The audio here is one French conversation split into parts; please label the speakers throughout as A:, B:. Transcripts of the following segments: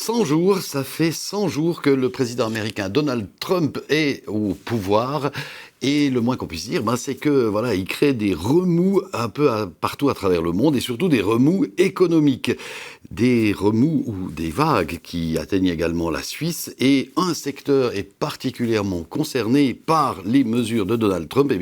A: 100 jours, ça fait 100 jours que le président américain Donald Trump est au pouvoir. Et le moins qu'on puisse dire, c'est que voilà, il crée des remous un peu partout à travers le monde et surtout des remous économiques, des remous ou des vagues qui atteignent également la Suisse. Et un secteur est particulièrement concerné par les mesures de Donald Trump.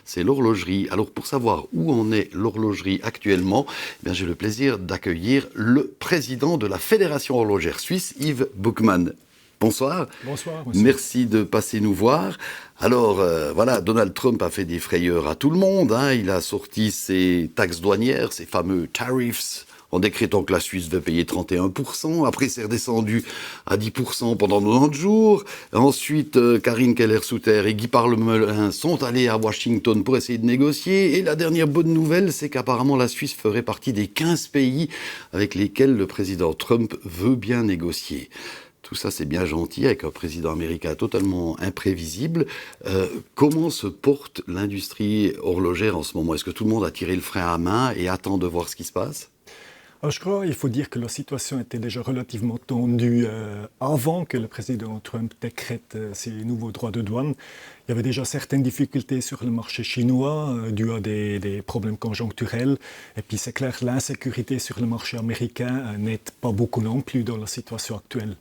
A: C'est l'horlogerie. Alors pour savoir où en est l'horlogerie actuellement, j'ai le plaisir d'accueillir le président de la Fédération horlogère suisse, Yves Buchmann. Bonsoir.
B: Bonsoir.
A: Merci de passer nous voir. Alors, Donald Trump a fait des frayeurs à tout le monde. Il a sorti ses taxes douanières, ses fameux tariffs, en décrétant que la Suisse devait payer 31%. Après, c'est redescendu à 10% pendant 90 jours. Ensuite, Karine Keller-Souter et Guy Parmelin sont allés à Washington pour essayer de négocier. Et la dernière bonne nouvelle, c'est qu'apparemment la Suisse ferait partie des 15 pays avec lesquels le président Trump veut bien négocier. Tout ça, c'est bien gentil, avec un président américain totalement imprévisible. Comment se porte l'industrie horlogère en ce moment? Est-ce que tout le monde a tiré le frein à main et attend de voir ce qui se passe?
B: Alors, je crois qu'il faut dire que la situation était déjà relativement tendue avant que le président Trump décrète ses nouveaux droits de douane. Il y avait déjà certaines difficultés sur le marché chinois dues à des problèmes conjoncturels. Et puis c'est clair, l'insécurité sur le marché américain n'aide pas beaucoup non plus dans la situation actuelle.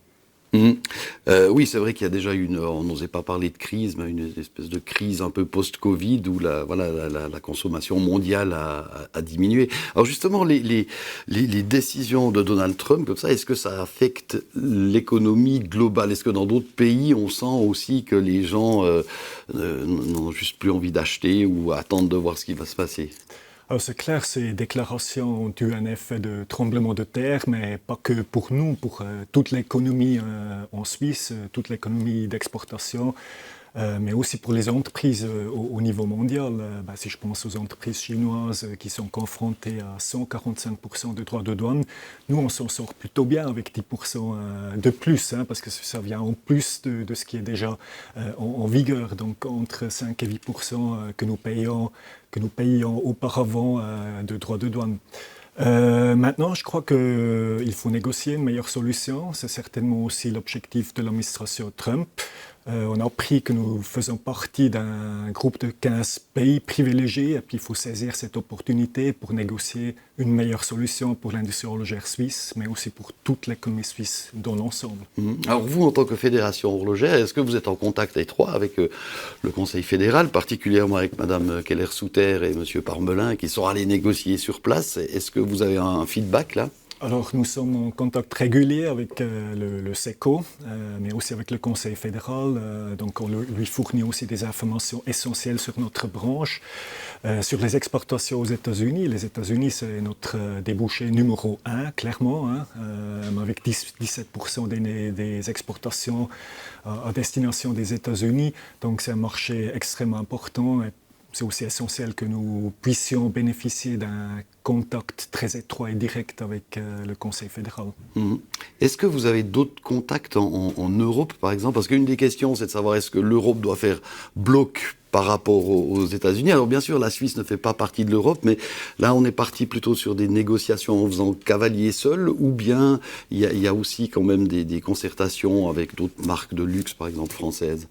A: Oui, c'est vrai qu'il y a déjà on n'osait pas parler de crise, mais une espèce de crise un peu post-Covid où la consommation mondiale a diminué. Alors justement, les décisions de Donald Trump, comme ça, est-ce que ça affecte l'économie globale? Est-ce que dans d'autres pays, on sent aussi que les gens n'ont juste plus envie d'acheter ou attendent de voir ce qui va se passer?
B: Alors c'est clair, ces déclarations ont eu un effet de tremblement de terre, mais pas que pour nous, pour toute l'économie en Suisse, toute l'économie d'exportation, mais aussi pour les entreprises au niveau mondial. Si je pense aux entreprises chinoises qui sont confrontées à 145% de droits de douane, nous on s'en sort plutôt bien avec 10% de plus, parce que ça vient en plus de ce qui est déjà en vigueur, donc entre 5 et 8% que nous payions auparavant de droits de douane. Maintenant, je crois qu'il faut négocier une meilleure solution. C'est certainement aussi l'objectif de l'administration Trump. On a appris que nous faisons partie d'un groupe de 15 pays privilégiés et puis il faut saisir cette opportunité pour négocier une meilleure solution pour l'industrie horlogère suisse, mais aussi pour toute l'économie suisse dans l'ensemble.
A: Alors vous, en tant que fédération horlogère, est-ce que vous êtes en contact étroit avec le Conseil fédéral, particulièrement avec Mme Keller-Souter et M. Parmelin, qui sont allés négocier sur place? Est-ce que vous avez un feedback là?
B: Alors, nous sommes en contact régulier avec le SECO, mais aussi avec le Conseil fédéral. Donc, on lui fournit aussi des informations essentielles sur notre branche. Sur les exportations aux États-Unis, les États-Unis, c'est notre débouché numéro 1, clairement, avec 17% des exportations à destination des États-Unis. Donc, c'est un marché extrêmement important. C'est aussi essentiel que nous puissions bénéficier d'un contact très étroit et direct avec le Conseil fédéral.
A: Est-ce que vous avez d'autres contacts en Europe, par exemple? Parce qu'une des questions, c'est de savoir est-ce que l'Europe doit faire bloc par rapport aux États-Unis. Alors bien sûr, la Suisse ne fait pas partie de l'Europe, mais là, on est parti plutôt sur des négociations en faisant cavalier seul, ou bien il y a aussi quand même des concertations avec d'autres marques de luxe, par exemple françaises?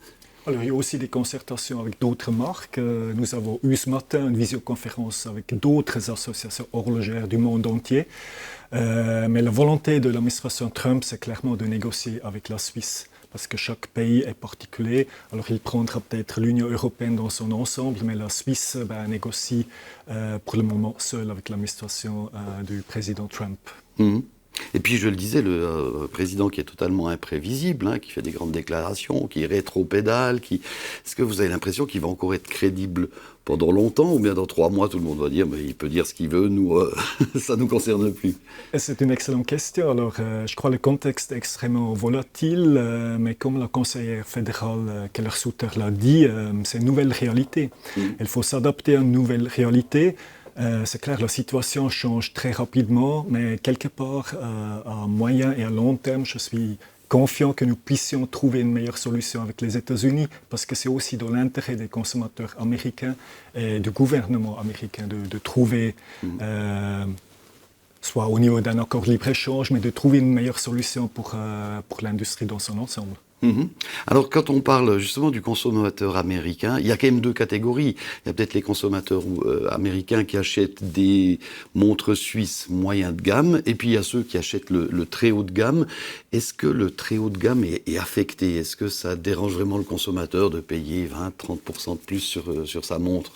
B: Alors, il y a aussi des concertations avec d'autres marques. Nous avons eu ce matin une visioconférence avec d'autres associations horlogères du monde entier. Mais la volonté de l'administration Trump, c'est clairement de négocier avec la Suisse, parce que chaque pays est particulier. Alors, il prendra peut-être l'Union européenne dans son ensemble, mais la Suisse négocie pour le moment seule avec l'administration du président Trump.
A: Et puis, je le disais, le président qui est totalement imprévisible, qui fait des grandes déclarations, qui rétropédale, est-ce que vous avez l'impression qu'il va encore être crédible pendant longtemps, ou bien dans 3 mois, tout le monde va dire, mais il peut dire ce qu'il veut, nous, ça ne nous concerne plus?
B: C'est une excellente question. Alors, je crois que le contexte est extrêmement volatile, mais comme la conseillère fédérale Keller-Souter l'a dit, c'est une nouvelle réalité. Il faut s'adapter à une nouvelle réalité. C'est clair, la situation change très rapidement, mais quelque part, à moyen et à long terme, je suis confiant que nous puissions trouver une meilleure solution avec les États-Unis, parce que c'est aussi dans l'intérêt des consommateurs américains et du gouvernement américain de trouver soit au niveau d'un accord de libre-échange, mais de trouver une meilleure solution pour l'industrie dans son ensemble.
A: Alors, quand on parle justement du consommateur américain, il y a quand même deux catégories. Il y a peut-être les consommateurs américains qui achètent des montres suisses moyen de gamme, et puis il y a ceux qui achètent le très haut de gamme. Est-ce que le très haut de gamme est affecté? Est-ce que ça dérange vraiment le consommateur de payer 20-30% de plus sur sa montre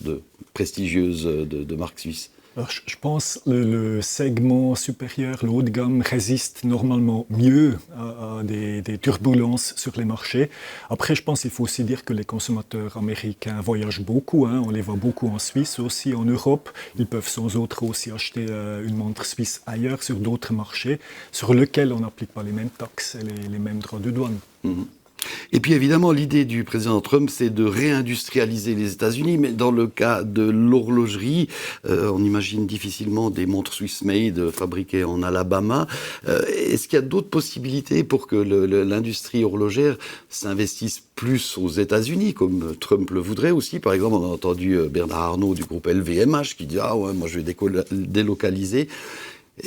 A: prestigieuse de marque suisse?
B: Alors, je pense que le segment supérieur, le haut de gamme, résiste normalement mieux à des turbulences sur les marchés. Après, je pense qu'il faut aussi dire que les consommateurs américains voyagent beaucoup. On les voit beaucoup en Suisse, aussi en Europe. Ils peuvent sans autre aussi acheter une montre suisse ailleurs, sur d'autres marchés, sur lesquels on n'applique pas les mêmes taxes et les mêmes droits de douane.
A: Et puis évidemment, l'idée du président Trump, c'est de réindustrialiser les États-Unis, mais dans le cas de l'horlogerie, on imagine difficilement des montres Swiss-made fabriquées en Alabama. Est-ce qu'il y a d'autres possibilités pour que l'industrie horlogère s'investisse plus aux États-Unis, comme Trump le voudrait aussi? Par exemple, on a entendu Bernard Arnault du groupe LVMH qui dit « Ah ouais, moi je vais délocaliser ».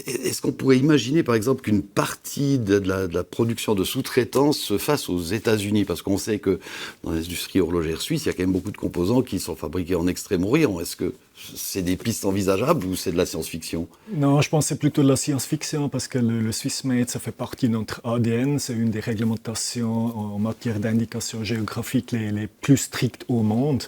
A: Est-ce qu'on pourrait imaginer, par exemple, qu'une partie de la production de sous-traitance se fasse aux États-Unis? Parce qu'on sait que dans l'industrie horlogère suisse, il y a quand même beaucoup de composants qui sont fabriqués en Extrême-Orient. Est-ce que c'est des pistes envisageables ou c'est de la science-fiction?
B: Non, je pense que c'est plutôt de la science-fiction parce que le Swiss Made, ça fait partie de notre ADN. C'est une des réglementations en matière d'indication géographique les plus strictes au monde.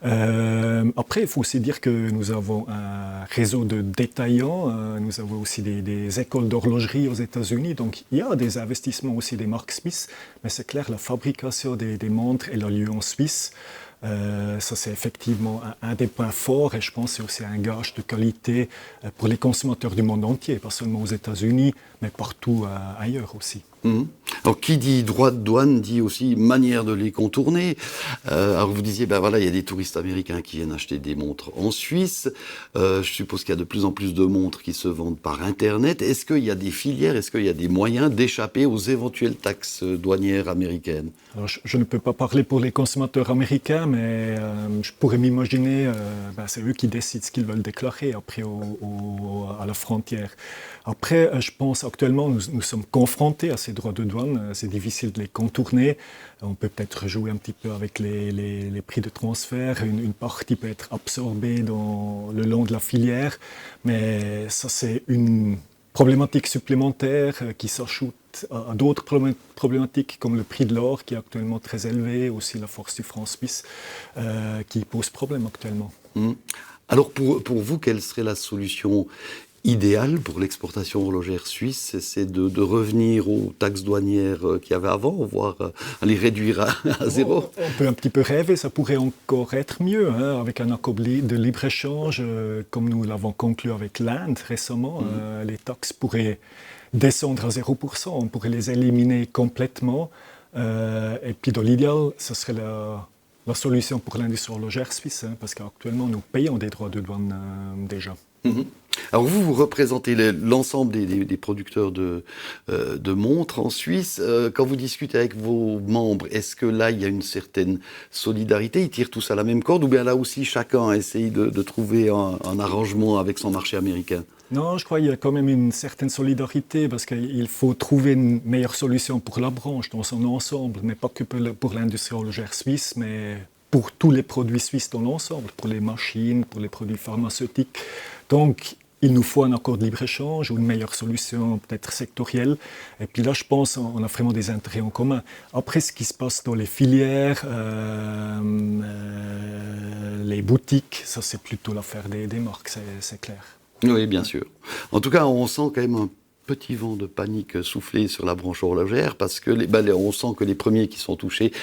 B: Après, il faut aussi dire que nous avons un réseau de détaillants. Nous avons aussi des écoles d'horlogerie aux États-Unis. Donc, il y a des investissements aussi des marques suisses. Mais c'est clair, la fabrication des montres, elle a lieu en Suisse. Ça, c'est effectivement un des points forts et je pense que c'est aussi un gage de qualité pour les consommateurs du monde entier, pas seulement aux États-Unis, mais partout ailleurs aussi.
A: Alors, qui dit droit de douane dit aussi manière de les contourner. Alors, vous disiez, ben voilà, il y a des touristes américains qui viennent acheter des montres en Suisse. Je suppose qu'il y a de plus en plus de montres qui se vendent par Internet. Est-ce qu'il y a des filières, est-ce qu'il y a des moyens d'échapper aux éventuelles taxes douanières américaines?
B: Alors, je ne peux pas parler pour les consommateurs américains, mais je pourrais m'imaginer, c'est eux qui décident ce qu'ils veulent déclarer après à la frontière. Après, je pense actuellement, nous sommes confrontés à ces droits de douane. C'est difficile de les contourner. On peut peut-être jouer un petit peu avec les prix de transfert. Une partie peut être absorbée le long de la filière. Mais ça, c'est une problématique supplémentaire qui s'ajoute à d'autres problématiques comme le prix de l'or qui est actuellement très élevé, aussi la force du franc suisse qui pose problème actuellement.
A: Alors pour vous, quelle serait la solution idéale pour l'exportation horlogère suisse? C'est de revenir aux taxes douanières qu'il y avait avant, voire à les réduire à zéro?
B: On peut un petit peu rêver, ça pourrait encore être mieux, avec un accord de libre-échange, comme nous l'avons conclu avec l'Inde récemment. Les taxes pourraient descendre à 0%, on pourrait les éliminer complètement. Et puis dans l'idéal, ce serait la solution pour l'industrie horlogère suisse, parce qu'actuellement nous payons des droits de douane déjà.
A: Alors vous représentez l'ensemble des producteurs de montres en Suisse. Quand vous discutez avec vos membres, est-ce que là il y a une certaine solidarité? Ils tirent tous à la même corde ou bien là aussi chacun essaye de trouver un arrangement avec son marché américain?
B: Non, je crois qu'il y a quand même une certaine solidarité parce qu'il faut trouver une meilleure solution pour la branche dans son ensemble, mais pas que pour l'industrie horlogère suisse, mais pour tous les produits suisses dans l'ensemble, pour les machines, pour les produits pharmaceutiques. Donc, il nous faut un accord de libre-échange ou une meilleure solution peut-être sectorielle. Et puis là, je pense qu'on a vraiment des intérêts en commun. Après, ce qui se passe dans les filières, les boutiques, ça c'est plutôt l'affaire des marques, c'est clair.
A: Oui, bien sûr. En tout cas, on sent quand même un petit vent de panique souffler sur la branche horlogère parce que on sent que les premiers qui sont touchés,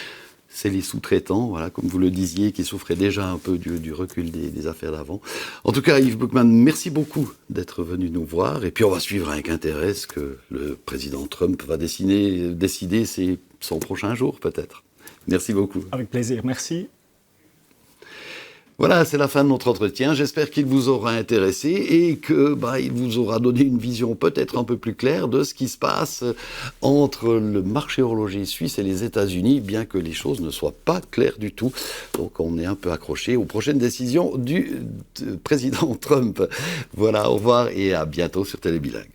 A: c'est les sous-traitants, voilà, comme vous le disiez, qui souffraient déjà un peu du recul des affaires d'avant. En tout cas, Yves Buchmann, merci beaucoup d'être venu nous voir. Et puis, on va suivre avec intérêt ce que le président Trump va décider ces 100 prochains jours, peut-être. Merci beaucoup.
B: Avec plaisir, merci.
A: Voilà, c'est la fin de notre entretien. J'espère qu'il vous aura intéressé et que il vous aura donné une vision peut-être un peu plus claire de ce qui se passe entre le marché horloger suisse et les États-Unis, bien que les choses ne soient pas claires du tout. Donc on est un peu accroché aux prochaines décisions du président Trump. Voilà, au revoir et à bientôt sur Télébilingue.